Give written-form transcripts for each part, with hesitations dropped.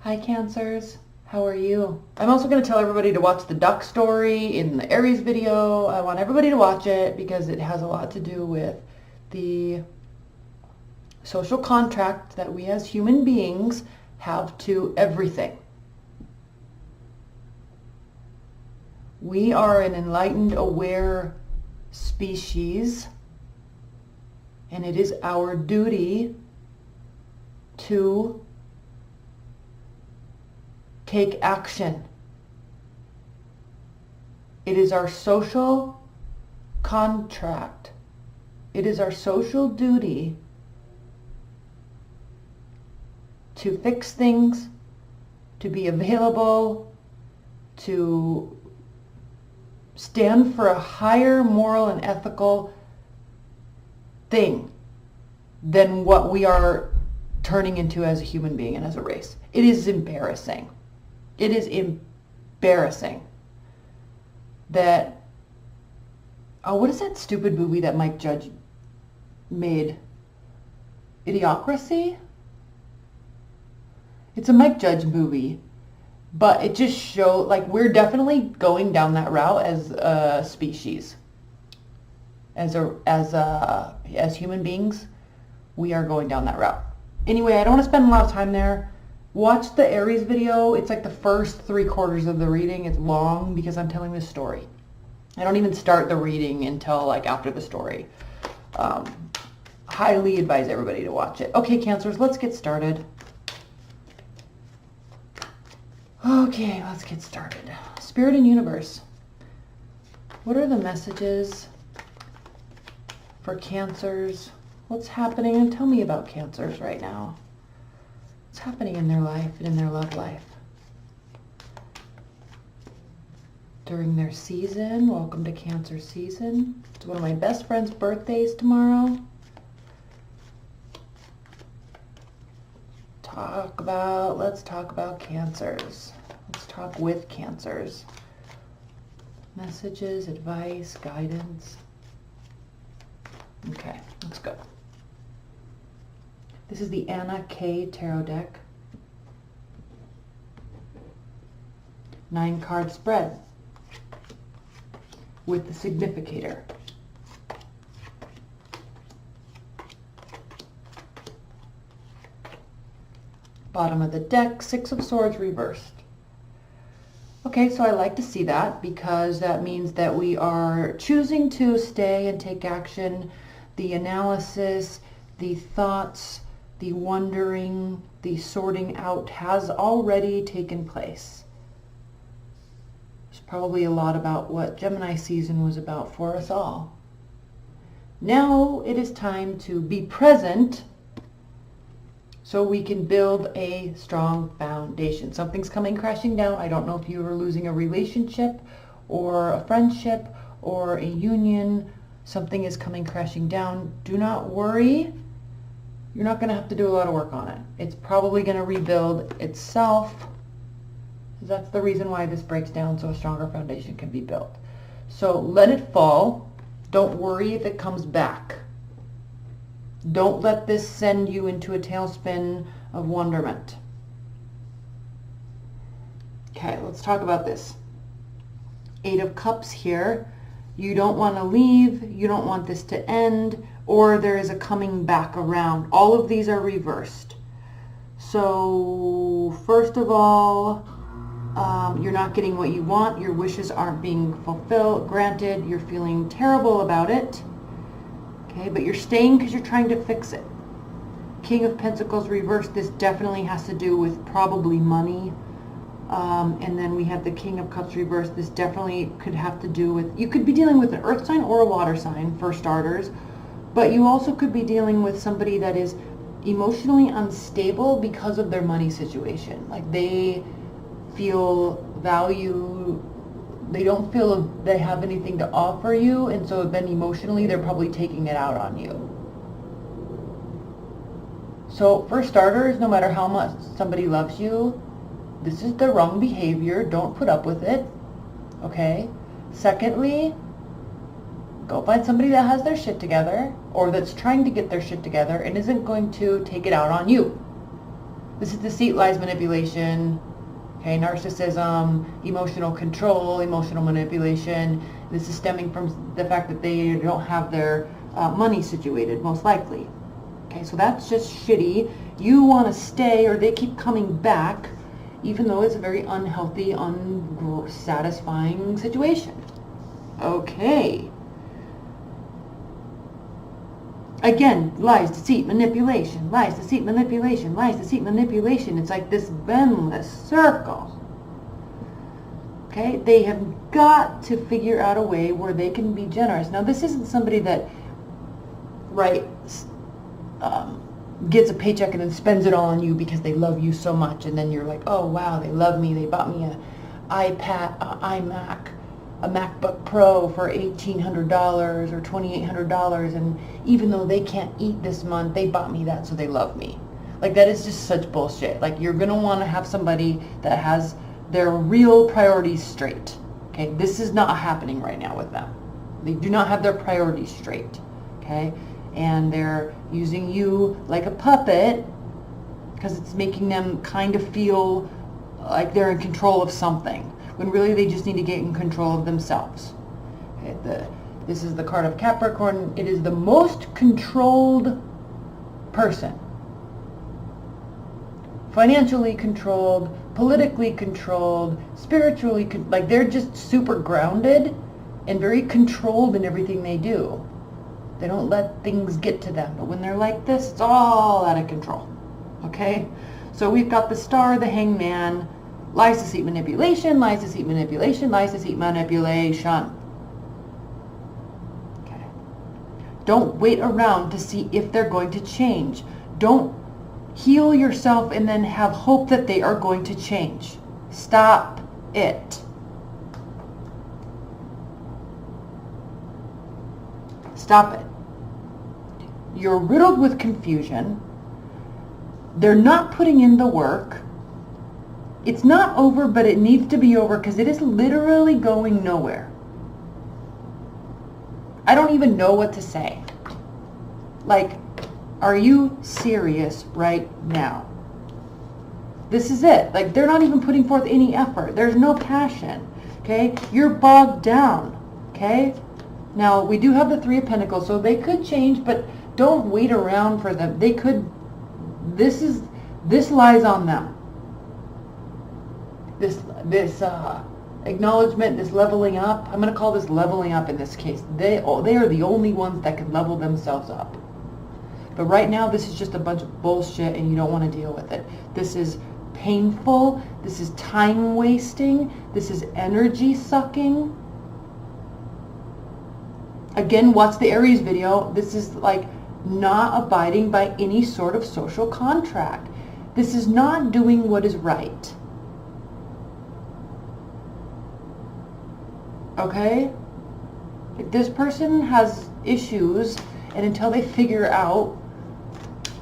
Hi Cancers, how are you? I'm also going to tell everybody to watch the duck story in the Aries video. I want everybody to watch it because it has a lot to do with the social contract that we as human beings have to everything. We are an enlightened, aware species, and it is our duty to take action. It is our social contract. It is our social duty to fix things, to be available, to stand for a higher moral and ethical thing than what we are turning into as a human being and as a race. It is embarrassing. It is embarrassing that, oh, what is that stupid movie that Mike Judge made? Idiocracy? It's a Mike Judge movie, but it just showed, like, we're definitely going down that route as a species. As human beings, we are going down that route. Anyway, I don't want to spend a lot of time there. Watch the Aries video. It's like the first 3/4 of the reading. It's long because I'm telling this story. I don't even start the reading until like after the story. Highly advise everybody to watch it. Okay, Cancers, let's get started. Okay, let's get started. Spirit and Universe. What are the messages for Cancers? What's happening? And tell me about Cancers right now. What's happening in their life and in their love life? During their season, welcome to Cancer season. It's one of my best friend's birthdays tomorrow. Let's talk about Cancers. Let's talk with Cancers. Messages, advice, guidance. Okay, let's go. This is the Anna K Tarot deck. 9-card spread with the significator. Bottom of the deck, 6 of Swords reversed. Okay, so I like to see that because that means that we are choosing to stay and take action. The analysis, the thoughts, the wondering, the sorting out has already taken place. There's probably a lot about what Gemini season was about for us all. Now it is time to be present so we can build a strong foundation. Something's coming crashing down. I don't know if you are losing a relationship or a friendship or a union. Something is coming crashing down. Do not worry. You're not going to have to do a lot of work on it. It's probably going to rebuild itself. That's the reason why this breaks down so a stronger foundation can be built. So let it fall. Don't worry if it comes back. Don't let this send you into a tailspin of wonderment. Okay, let's talk about this. 8 of Cups here. You don't want to leave. You don't want this to end. Or there is a coming back around. All of these are reversed. So first of all, you're not getting what you want. Your wishes aren't being fulfilled, granted. You're feeling terrible about it. Okay, but you're staying because you're trying to fix it. King of Pentacles reversed. This definitely has to do with probably money. And then we have the King of Cups reversed. This definitely could have to do with, you could be dealing with an earth sign or a water sign for starters. But you also could be dealing with somebody that is emotionally unstable because of their money situation. Like they feel value, they don't feel they have anything to offer you, and so then emotionally they're probably taking it out on you. So for starters, no matter how much somebody loves you, this is the wrong behavior. Don't put up with it. Okay? Secondly, go find somebody that has their shit together or that's trying to get their shit together and isn't going to take it out on you. This is deceit, lies, manipulation, okay, narcissism, emotional control, emotional manipulation. This is stemming from the fact that they don't have their money situated, most likely. Okay, so that's just shitty. You want to stay, or they keep coming back, even though it's a very unhealthy, unsatisfying situation. Okay. Again, lies, deceit, manipulation, lies, deceit, manipulation, lies, deceit, manipulation. It's like this endless circle. Okay, they have got to figure out a way where they can be generous. Now, this isn't somebody that, right, gets a paycheck and then spends it all on you because they love you so much, and then you're like, oh wow, they love me, they bought me an iPad, iMac, a MacBook Pro for $1,800 or $2,800, and even though they can't eat this month, they bought me that, so they love me. Like, that is just such bullshit. Like, you're gonna want to have somebody that has their real priorities straight. Okay, this is not happening right now with them. They do not have their priorities straight. Okay, and they're using you like a puppet because it's making them kind of feel like they're in control of something, when really they just need to get in control of themselves. Okay, this is the card of Capricorn. It is the most controlled person. Financially controlled, politically controlled, spiritually, like they're just super grounded and very controlled in everything they do. They don't let things get to them. But when they're like this, it's all out of control. Okay? So we've got the Star, the Hangman, lies, deceit, manipulation, lies, deceit, manipulation, lies, deceit, manipulation. Okay. Don't wait around to see if they're going to change. Don't heal yourself and then have hope that they are going to change. Stop it. Stop it. You're riddled with confusion. They're not putting in the work. It's not over, but it needs to be over because it is literally going nowhere. I don't even know what to say. Like, are you serious right now? This is it. Like, they're not even putting forth any effort. There's no passion. Okay? You're bogged down. Okay? Now, we do have the Three of Pentacles, so they could change, but don't wait around for them. They could, this lies on them. This acknowledgement, this leveling up, I'm going to call this leveling up in this case. They are the only ones that can level themselves up. But right now, this is just a bunch of bullshit, and you don't want to deal with it. This is painful. This is time wasting. This is energy sucking. Again, watch the Aries video. This is like not abiding by any sort of social contract. This is not doing what is right. Okay? If this person has issues, and until they figure out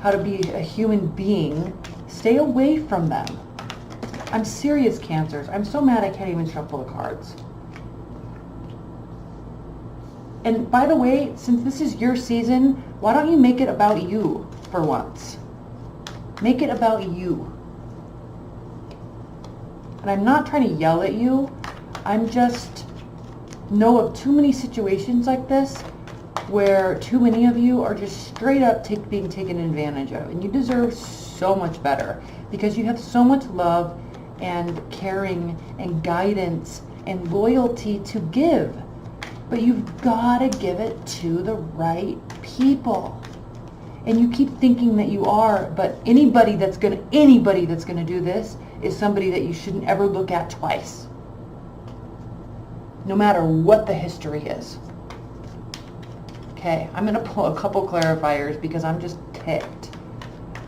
how to be a human being, stay away from them. I'm serious, Cancers. I'm so mad I can't even shuffle the cards. And by the way, since this is your season, why don't you make it about you for once? Make it about you. And I'm not trying to yell at you. I'm just know of too many situations like this where too many of you are just straight up being taken advantage of. And you deserve so much better because you have so much love and caring and guidance and loyalty to give. But you've got to give it to the right people. And you keep thinking that you are, but anybody that's going to do this is somebody that you shouldn't ever look at twice. No matter what the history is. Okay, I'm going to pull a couple clarifiers because I'm just ticked.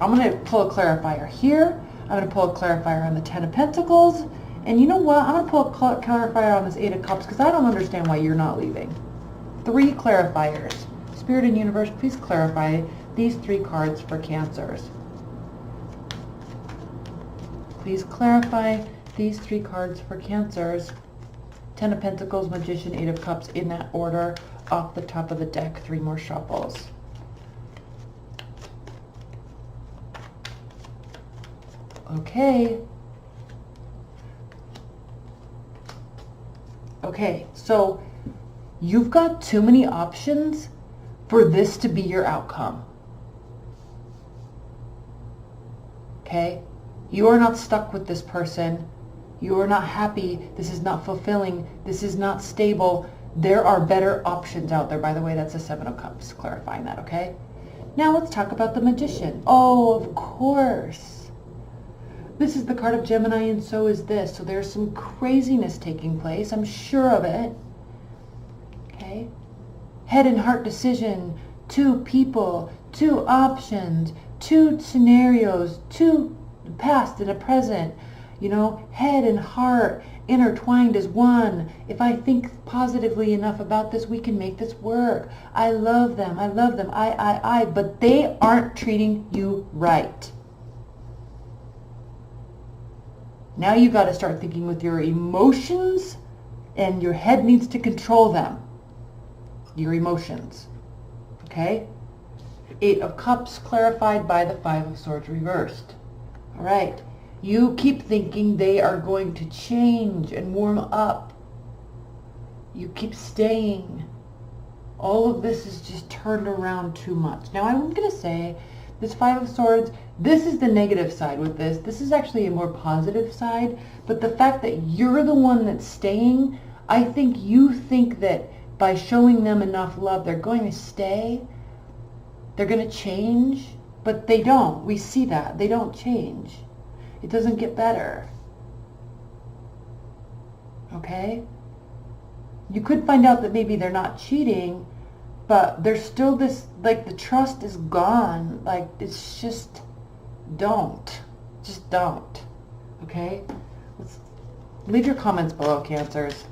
I'm going to pull a clarifier here. I'm going to pull a clarifier on the Ten of Pentacles. And you know what? I'm going to pull a clarifier on this Eight of Cups because I don't understand why you're not leaving. 3 clarifiers. Spirit and Universe, please clarify these 3 cards for Cancers. Please clarify these 3 cards for Cancers. Ten of Pentacles, Magician, Eight of Cups, in that order, off the top of the deck. 3 more shuffles. Okay. Okay, so you've got too many options for this to be your outcome. Okay? You are not stuck with this person. You are not happy. This is not fulfilling. This is not stable. There are better options out there. By the way, that's a Seven of Cups, clarifying that, okay? Now let's talk about the Magician. Oh, of course. This is the card of Gemini, and so is this. So there's some craziness taking place. I'm sure of it. Okay? Head and heart decision. 2 people, 2 options, 2 scenarios, 2 past and a present. You know, head and heart intertwined as one. If I think positively enough about this, we can make this work. I love them. I love them. But they aren't treating you right. Now you got to start thinking with your emotions, and your head needs to control them. Your emotions. Okay? 8 of Cups clarified by the 5 of Swords reversed. All right. You keep thinking they are going to change and warm up. You keep staying. All of this is just turned around too much. Now I'm going to say this 5 of Swords, this is the negative side with this. This is actually a more positive side. But the fact that you're the one that's staying, I think you think that by showing them enough love, they're going to stay. They're going to change. But they don't. We see that. They don't change. It doesn't get better. Okay? You could find out that maybe they're not cheating, but there's still this, like, the trust is gone. Like, it's just, don't. Just don't. Okay? Leave your comments below, Cancers.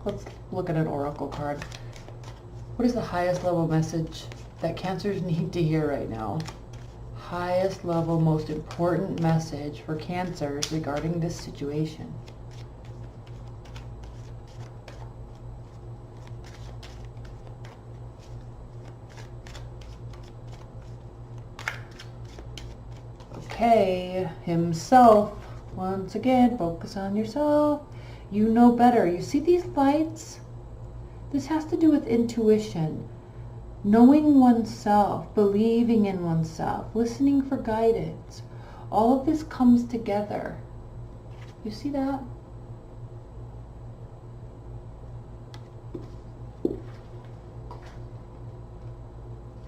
Let's look at an oracle card. What is the highest level message that Cancers need to hear right now? Highest level, most important message for Cancers regarding this situation. Okay, himself. Once again, focus on yourself. You know better. You see these lights? This has to do with intuition. Knowing oneself, believing in oneself, listening for guidance. All of this comes together. You see that?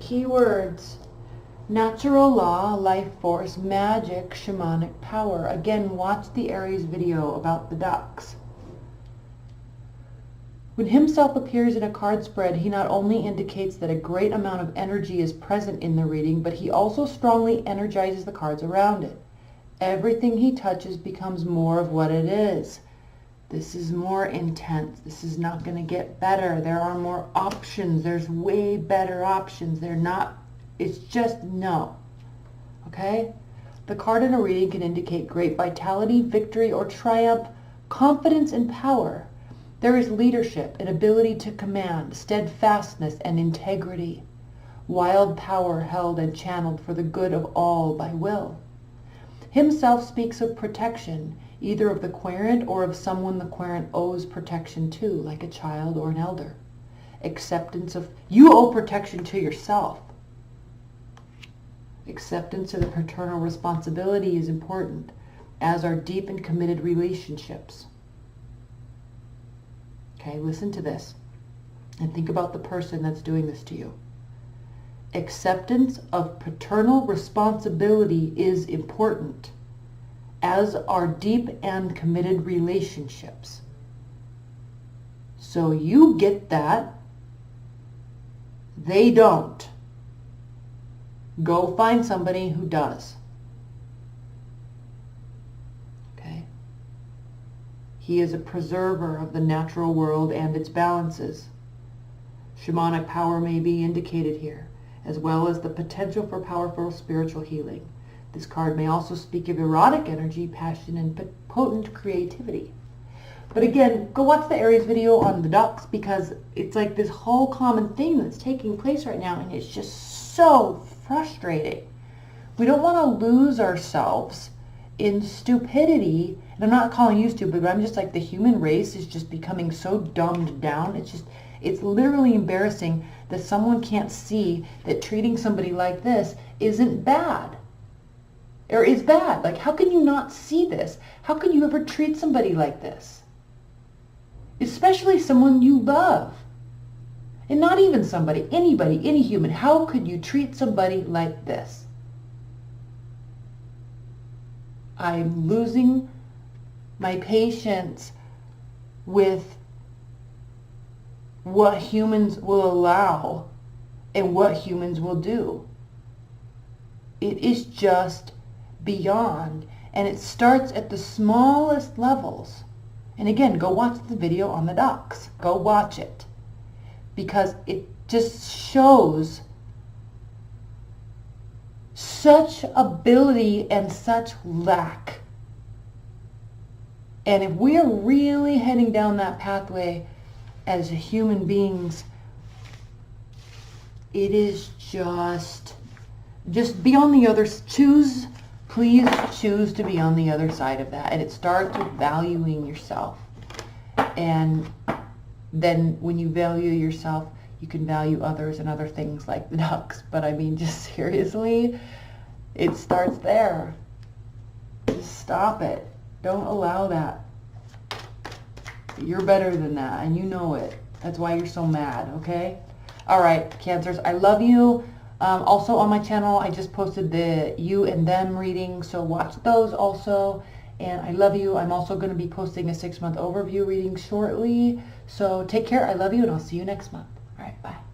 Keywords. Natural law, life force, magic, shamanic power. Again, watch the Aries video about the ducks. When himself appears in a card spread, he not only indicates that a great amount of energy is present in the reading, but he also strongly energizes the cards around it. Everything he touches becomes more of what it is. This is more intense. This is not going to get better. There are more options. There's way better options. They're not, it's just no. Okay? The card in a reading can indicate great vitality, victory, or triumph, confidence, and power. There is leadership, an ability to command, steadfastness, and integrity. Wild power held and channeled for the good of all by will. Himself speaks of protection, either of the querent or of someone the querent owes protection to, like a child or an elder. Acceptance of, you owe protection to yourself. Acceptance of the paternal responsibility is important, as are deep and committed relationships. Okay, listen to this and think about the person that's doing this to you. Acceptance of paternal responsibility is important, as are deep and committed relationships. So you get that. They don't. Go find somebody who does. Okay? He is a preserver of the natural world and its balances. Shamanic power may be indicated here, as well as the potential for powerful spiritual healing. This card may also speak of erotic energy, passion, and potent creativity. But again, go watch the Aries video on the ducks, because it's like this whole common thing that's taking place right now, and it's just so frustrating. We don't want to lose ourselves in stupidity, and I'm not calling you stupid, but I'm just like, the human race is just becoming so dumbed down. It's literally embarrassing that someone can't see that treating somebody like this isn't bad. Or is bad. Like, how can you not see this? How can you ever treat somebody like this? Especially someone you love. And not even somebody, anybody, any human. How could you treat somebody like this? I'm losing my patience with what humans will allow and what humans will do. It is just beyond, and it starts at the smallest levels. And again, go watch the video on the ducks. Go watch it, because it just shows such ability and such lack. And if we are really heading down that pathway as human beings, it is just be on the other, please choose to be on the other side of that. And it starts with valuing yourself. And then when you value yourself, you can value others and other things like the ducks. But I mean, just seriously, it starts there. Just stop it. Don't allow that. You're better than that, and you know it. That's why you're so mad, okay? All right, Cancers, I love you. Also on my channel, I just posted the you and them reading, so watch those also. And I love you. I'm also going to be posting a 6-month overview reading shortly. So take care. I love you, and I'll see you next month. All right, bye.